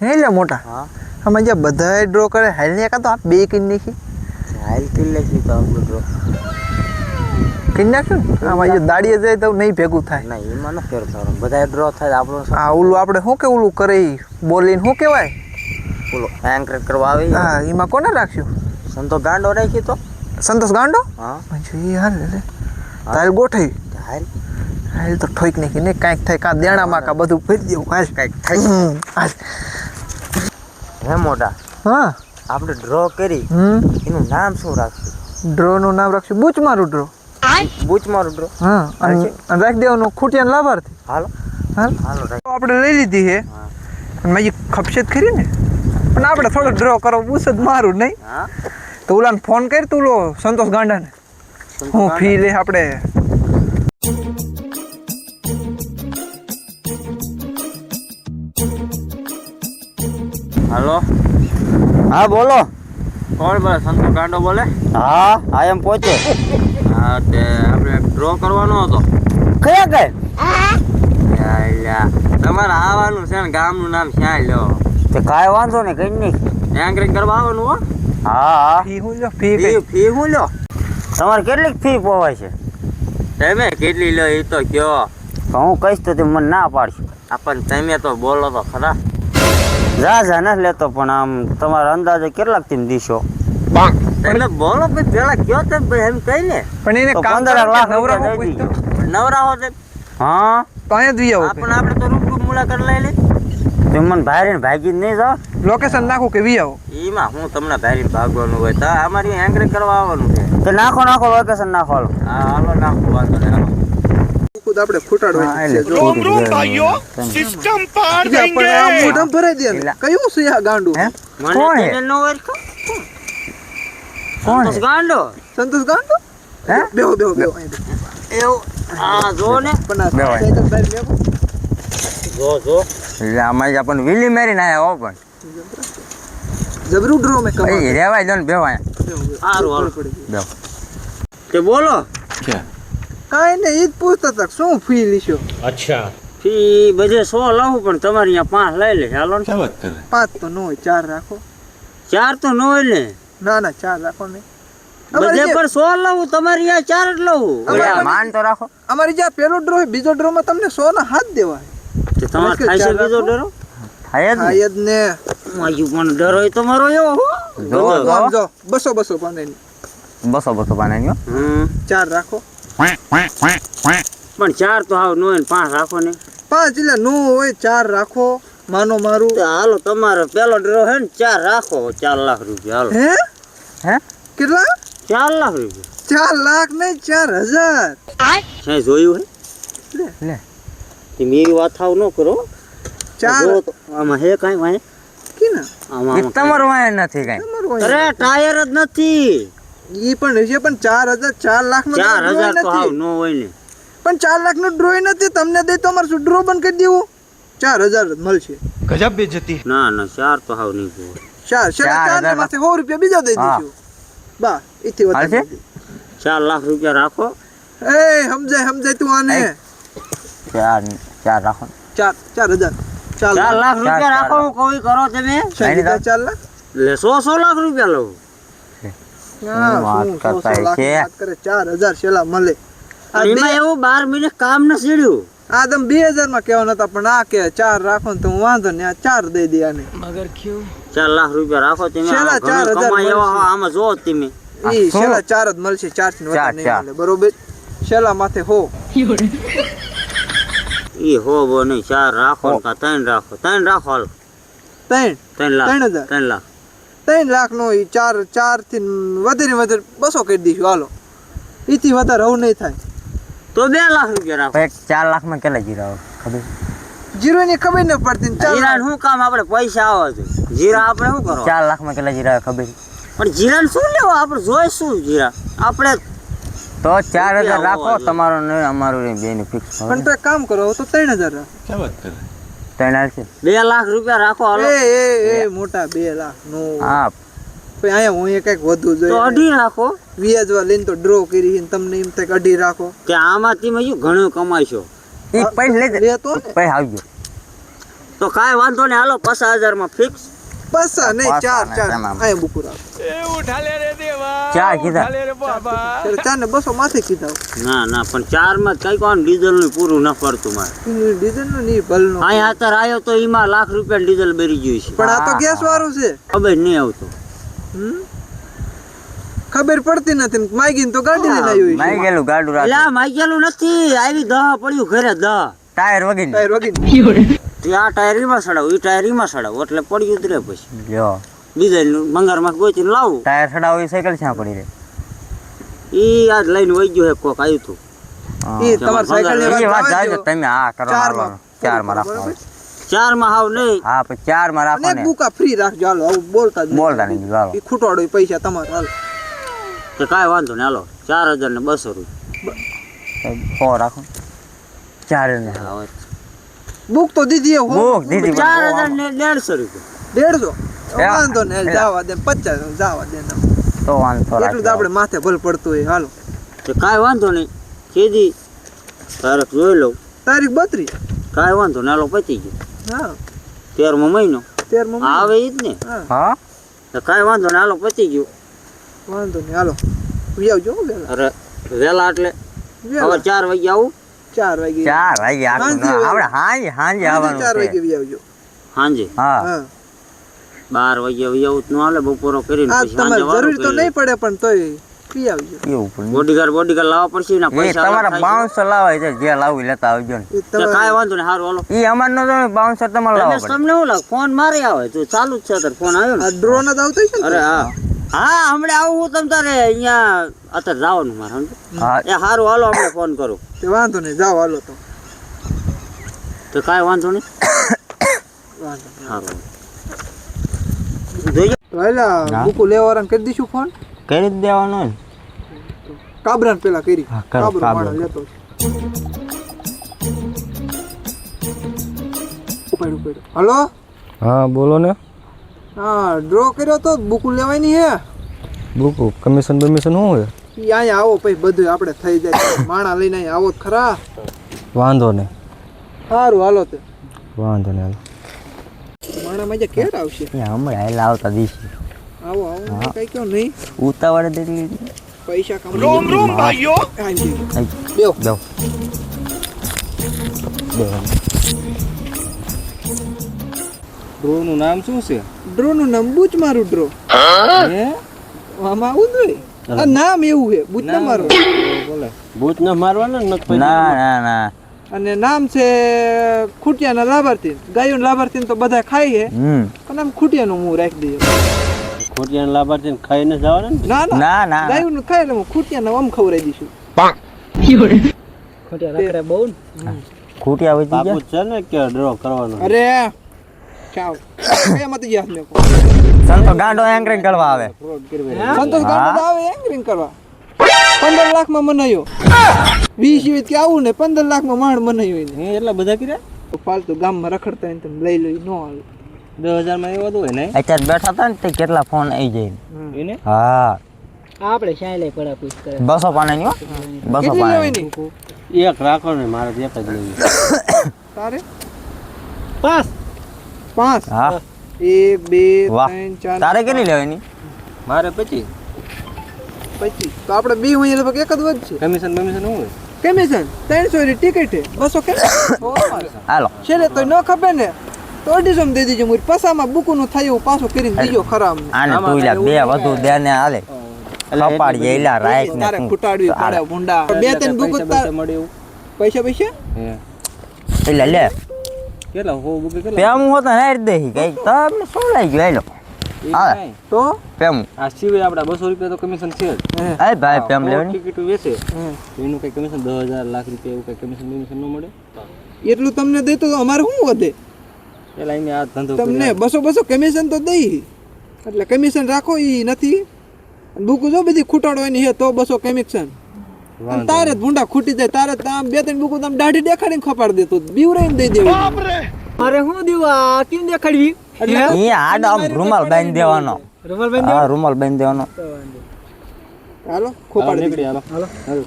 હે લે મોટા હા આમાં જે બધાય ડ્રો કરે હાલ ને એકા તો આ બે કિન નાખી હાલ કિલ લખી તો આપણો ડ્રો કિન નાખ્યું ને આમાં જે દાડીએ જાય તો નહીં ભેગું થાય ના એમાં ન ફેર થવાનો બધા ડ્રો થાય આપણો આ ઓલું આપણે શું કે ઓલું કરે બોલીને શું કહેવાય બોલો એન્કર કરવા આવી હા એમાં કોને રાખ્યું સંતો ગાંડો રાખી તો સંતોષ ગાંડો હા એ હાલ લે તાલ ગોઠવી હાલ હાલ તો ઠોક નાખી ને કાંઈક થાય કાં દેણામાં કાં બધું ફેરી દેવું હાલ કઈક થાય હાલ હે મોટા હા આપણે ડ્રો કરી એનું નામ શું રાખશું ડ્રોનું નામ રાખ્યું બૂચ મારું ડ્રો બૂચ મારું ડ્રો હા અને રાખી દેવાનું ખૂટિયાને લાભાર્થી હાલો હાલ હાલો તો આપણે લઈ લીધી છે હા અને મારી ખપશે જ ખરી ને પણ આપણે થોડો ડ્રો કરો બૂસ જ મારું નહીં હા તો ઓલાને ફોન કરી તું લો સંતોષ ગાંડાને હું ફી લે આપણે હાલો હા બોલો કોણ બોલે સંતો ગાંડો બોલે હા આઈ એમ પહોંચે હા તે આપણે ડ્રો કરવાનો હતો કયા કઈ તમારે આવવાનું છે ને ગામનું નામ ક્યાં લ્યો તે કાંઈ વાંધો ને કઈ નહીં એન્કરિંગ કરવા આવવાનું હો હા ફી હું લો ફી ફી હું લ્યો તમારે કેટલી ફી પોવાય છે તમે કેટલી લ્યો એ તો કયો હું કહીશ તો મને ના પાડશો આપણને તમે તો બોલો તો ખરા જા નથી લેતો પણ આમ તમારા અંદાજે કેટલાક તમે દીશો એટલે બોલો ભાઈ પેલા કયો તમે ભાઈ એમ કઈ ને પણ એને તો કામ 15 લાખ નવરા રૂપિયા દઈ દીજો. નવરા હો તે હા તો અહીંયા જ આવો આપણે આપણે તો રૂબરૂ મુલાકાત લઈ લે તમે મને ભાઈને ભાગી જ નહીં જાઓ લોકેશન નાખું કે વી આવો એમાં હું તમને ભાઈને ભાગવાનું હોય તો અમારી એન્કરેજ કરવા આવવાનું છે તો નાખો લોકેશન નાખો હાલો હા હાલો નાખો વાંધો નહીં હાલો ખુદ આપણે ફૂટાડવાની છે જો रोम रोम भाइयों सिस्टम पार આપણે देंगे આ મોઢામાં ભરાઈ દે ને કયું છે આ ગાંડું મને તેને નો ઓળખો કોણ સંતોષ ગાંડો સંતોષ ગાંડો હે બેહો એવું આ જો ને પણ આ સાયકલ બાઈક લેવો જો એટલે આમાં આપણને વિલી મેરીને આયા હો પણ જબરું ડ્રો મે કમા એ રેવાય દો ને બેવાય સારું હાલો બેવ તે બોલો કાઈ ને ઈ જ પૂછતા હતા શું ફી લીશો अच्छा ફી બધે 100 લાવું પણ તમારે અહીંયા 5 લઈ લે હાલો ને क्या बात कर रहे 5 તો ન હોય 4 રાખો 4 તો ન હોય ને ના 4 રાખો ને બધે પર 100 લાવું તમારે અહીંયા 4 જ લાવું અમારે માન તો રાખો અમારી જ્યાં પેલો ડ્રો હોય બીજો ડ્રો માં તમને 100 ના હાથ દેવાય તે તમારે થાય છે બીજો ડરો થાય જ આયદ ને માયુ પણ ડરો હોય તમારો એવો હો જો 200 પાંદે 200 પાનાની 4 રાખો પણ 4 તો હાવ નો 5 રાખો ને 5 એટલે નો હોય 4 રાખો માનો મારું તો હાલો તમારો પેલો ડ્રો હે ને 4 રાખો 4 લાખ રૂપિયા હાલો હે કેટલા 4 લાખ રૂપિયા 4 લાખ નહીં 4000 છે જોયું હે લે તે મેરી વાત થાવ ન કરો 4 જો તો આમાં હે કાઈ વાય કિના આમાં તમારો વાય નથી કાઈ તમારું હોય. અરે ટાયર જ નથી ઈ પણ હશે પણ 4000 4 લાખ નો 4000 તો હાવ નો હોય ને પણ 4 લાખ નો ડ્રો નથી તમને દે તો અમાર શું ડ્રો બંધ કરી દેવું 4000 જ મળશે गजब बेइज्जती ના 4 તો હાવ નહીં હોય 4 માથે 100 રૂપિયા બીજા દઈ દઈશું બા ઈથી વધારે 4 લાખ રૂપિયા રાખો એ સમજાય તું આને 4 રાખો 4000 4 લાખ રૂપિયા રાખો હું કોઈ કરો તમે 4 લાખ લે 100 લાખ રૂપિયા લઉં વાત કરતા છે. 4000 છેલ્લા મળે આ એમાં એવું 12 મહિને કામ ન સીડ્યું આ તમે 2000 માં કેવા નતા પણ આ કે 4 રાખો ને તો હું વાંધો ને આ 4 દઈ દે આને 4 લાખ રૂપિયા રાખો તમે છેલ્લા ઘણું 4000 કમાઈ એવા મળશે. આમાં જો તમે ઈ છેલ્લા 4 જ મળશે 4 થી વધારે નહીં મળે બરોબર છેલ્લા માથે હો ઈ હો બો નહીં 4 રાખો કા 3 રાખો 3 રાખો હાલો 3 લાખ 3000 3 લાખ 3 લાખ નો ઈ 4 થી વધારે 200 કરી દઈશું હાલો ઈથી વધારે હવ નહીં થાય તો 2 લાખ રૂપિયા રાખો 4 લાખ માં કેટલા જીરા ખબર જીરો ની ખબર ન પડતી ને 4 જીરા લાખ શું કામ આપણે પૈસા આવે છે જીરા આપણે શું કરો 4 લાખ માં કેટલા જીરા ખબર પણ જીરા શું લેવા આપણે જોઈશું જીરા આપણે તો 4000 રાખો તમારો ને અમારો ને બેનું ફિક્સ પણ તો એક કામ કરો તો 3000 રાખો क्या बात कर रहे 3 છે 2 લાખ રૂપિયા રાખો હાલો એ મોટા 2 લાખ નો હા પછી અહીંયા હું કઈક વધુ તો જોઈએ 2.5 રાખો વ્યાજવા લઈને તો ડ્રો કરી ને તમને એમ થાય કે 2.5 રાખો કે આમાં તમે ઘણું કમાઈશો ઈ પૈસા લઈ લેતો ને પૈસા આવજો તો કાંઈ વાંધો નહીં, હાલો 50,000 માં ફિક્સ. પૈસા નહીં, ચાર ચાર તેમાં. અહીંયા બુકુ રાખ. ચાર કીધા ત્યારે 4 ને 200 માથે કીધા. ના પણ 4 માં કઈ કોણ ડીઝલ નું પૂરું ન પડતું મારે. ડીઝલ નું નહીં ભલનો. અહીંયા અત્યારે આવ્યો તો એમાં લાખ રૂપિયા ડીઝલ બેરી ગયું છે. પણ આ તો ગેસ વાળું છે. ખબર નહીં આવતો. હમ? ખબર પડતી નથી ને માગીને તો ગાડી લઈને આવ્યો છે. માઈ ગયેલું ગાડું એટલે રાખ આ માગેલું નથી, આવી 10 પડ્યું ઘરે 10. ટાયર વગી ટાયર વગીને. આ ટાયર એમાં સડાવું, એ ટાયર એમાં સડાવું, એટલે પડ્યું જ રે. પછી લ્યો ડીઝલ મંગારમાં ગોચીને લાવું. ટાયર સડાવો એ સાયકલ ક્યાં પડી રે ઈ આજ લઈને વહી ગયો, એક કોક આવ્યું હતું. એ તમારી સાયકલ ની એ વાત વાત જાજો જવા તમે આ કરો ચારમાં. 4 માં રાખો 4 માં હાવ નહીં. હા પછી 4 માં રાખો અને ને એક બુકા ફ્રી રાખજો. હાલો આવું બોલતા જ બોલતા નહીં ચાલો એ ખૂટવાડો એ પૈસા તમારે. હાલો તો કાંઈ વાંધો નહીં, હાલો 4,200 રૂપિયા. 4 રાખો 4 ને હા, હવે બુક તો દીધી બુક દીધી 4,150 રૂપિયા. 150. વાંધો ને જવા દે 50 જવા દે ને. તો વાંધો એટલું તો આપણે માથે ભલ પડતું હોય. હાલો તો કાંઈ વાંધો નહીં, સીધી તારીખ જોઈ લઉં. તારીખ 32. કાંઈ વાંધો નહીં, હાલો પતી ગયું. હા 13મો મહિનો 13 માં આવે ઈ જ ને. હા હા તો કાંઈ વાંધો નહીં, હાલો પતી ગયું. વાંધો નહીં. હાલો વ્યાવજો વેલા અરે વહેલા એટલે હવે 4 વાગે આવું. 4 વાગે 4 વાગે આટલું ના આપણે હાંજે હાંજે આવવાનું 4 વાગે છે વ્યાવજો. સાંજે હા હા 12 વાગે આવું જ ન હાલે, બપોરો કરીને આ પછી તમારે સાંજે જરૂરી તો વાળું નહીં પડે પણ તોય પી આવજો. એવું પણ બોડીગાર્ડ લાવવા પડશે ને એ પૈસા તમારા અલગ થાય છે. બાઉન્સર લાવાય છે જે લાવું ઈ લેતા આવજો ને એ તો કાંઈ તમારે વાંધો નહીં, સારું હાલો. ઈ અમાર નો તમે બાઉન્સર તમારે લાવવા પડે તમને શું લાગે, ફોન મારે આવે તો ચાલુ જ છે, તાર ફોન આવ્યો આ ને. ડ્રોન જ આવતો છે ને? અરે હા હા, હમણાં આવું હું તમ તારે અહીંયા અત્યારે જવાનું મારે, સમજો. હા એ સારું હાલો, આપણે ફોન કરું. તે વાંધો નહીં જાઓ. હાલો તો તો કાંઈ વાંધો નહીં, વાંધો નહીં. સારું જોઈએ. તો હાલા હા. બુકુ લેવાવાળાને કરી દઈશું ફોન. કરી જ દેવાનો ને કાબરાને પેલા કરી. હા, કરો, કાબરો કાબરો. માણસ લેતો છે. ઉપાડ્યું. હલો હા બોલો ને હા ડ્રો કર્યો તો બુકુ લેવાની હે. બુક કમિશન બમિશન શું હોય ઈ અહીંયા આવો પછી બધું આપણે થઈ જાય. માણા લઈને અહીંયા આવો જ ખરા. વાંધો નહીં સારું હાલો તે વાંધો નહીં માણા માં જે ઘેર આવશે. એ હમણાં હેલા આવતા દીશી આવો આવો કઈ કયો નહીં. ઉતાવળે દેલી પૈસા કમાઈ रोम रोम भाइयों બેહો. દો ડ્રો નું નામ શું છે ડ્રો નું નામ બુચ મારું ડ્રો. આમાં આવું જોઈએ. આ નામ એવું છે બુચ ના મારું. ભૂત ન મારવાના ને ના ના ના અને નામ છે ખૂટિયાના લાભાર્થી. ગાયોના લાભાર્થી તો બધા ખાય છે પણ આમ ખૂટિયાનું મું રાખી દઈએ. ખોટિયા લાભાર્થી ખાઈને જવાના ને ના ના ના ના ગાયોનું ખાય એટલે હું ખૂટિયાના આમ ખવડાવી દઈશું. ખૂટિયા વધી બાપુ ગયા છે ને કે ડ્રો કરવાનો અરે ચાવ એમાં તો યાદ મેકો. સંતો ગાંડો એંકરિંગ કરવા આવે સંતોષ ગાંડો આવે એંકરિંગ કરવા. 15 લાખમાં મનાયો. 20 યુનિટ કે આવું ને 15 લાખમાં માંડ મનાયો એને. એટલા બધા કર્યા ફાલતુ ગામમાં રખડતા હોય ને તમે લઈ લો ઈ નો હાલે. 10,000 માં એવો તો હોય ને અત્યારે બેઠા હતા ને તે કેટલા ફોન આવી જાય એને હા આપણે શ્યાય લઈ પડા પૂછ કરે 200 પાના ની 200 કેટલી પાના લેવાની એક રાખો ને મારે એક જ લેવી તારે? પાસ 5 હા 1 2 વાહ 3 4 તારે કેટલી લેવાની મારે પછી 25. તો આપણે બે હોય લગભગ એક જ વધશે. કમિશન બમિશન શું હોય કમિશન 300 ની ટિકિટ છે 200 કે હાલો છેલ્લે તો ન ખબર ને તો 250 માં દઈ દેજો. મુર પસામાં બુકુનું થાય એવું પાછું કરીને દીજો ખરા અમને. આને તું ઈલા બે વધુ દે ને હાલે કપાડી ઈલા રાઈટ ને તારે ખૂટાડવી પડે ભૂંડા. બે ત્રણ બુક મળે એવું પૈસા પૈસા હે એટલે લે કેટલા હો બુકે કેટલા પેમ હોતો હેર દેહી કઈ તમને શું લઈ ગયો હેલો હા તો પેમ આ સિવાય આપડા 200 રૂપિયા તો કમિશન છે જ એ ભાઈ પેમ લેવાની ટિકિટ વેચે એનું કઈ કમિશન 10,000 લાખ રૂપિયા એવું કઈ કમિશન બમિશન ન મળે એટલું તમને દે તો અમારે શું વધે? પેલા એને આ ધંધો તમને 200 કમિશન તો દઈ એટલે કમિશન રાખો ઈ નથી. બુક જો બધી ખૂટાડવાની છે તો 200 કમિશન. અને તારે જ ભૂંડા ખૂટી જાય તારે જ આમ બે ત્રણ બુકો તમે દાઢી દેખાડીને ખપાડી દેતો બીવરાઈને દઈ દેવી. મારે શું દેવા કેમ દેખાડવી ઈ આડ આમ રૂમાલ બાંધી દેવાનો રૂમાલ બંધ હા રૂમાલ બાંધી દેવાનો હાલો ખોપાડી નીકળી હાલો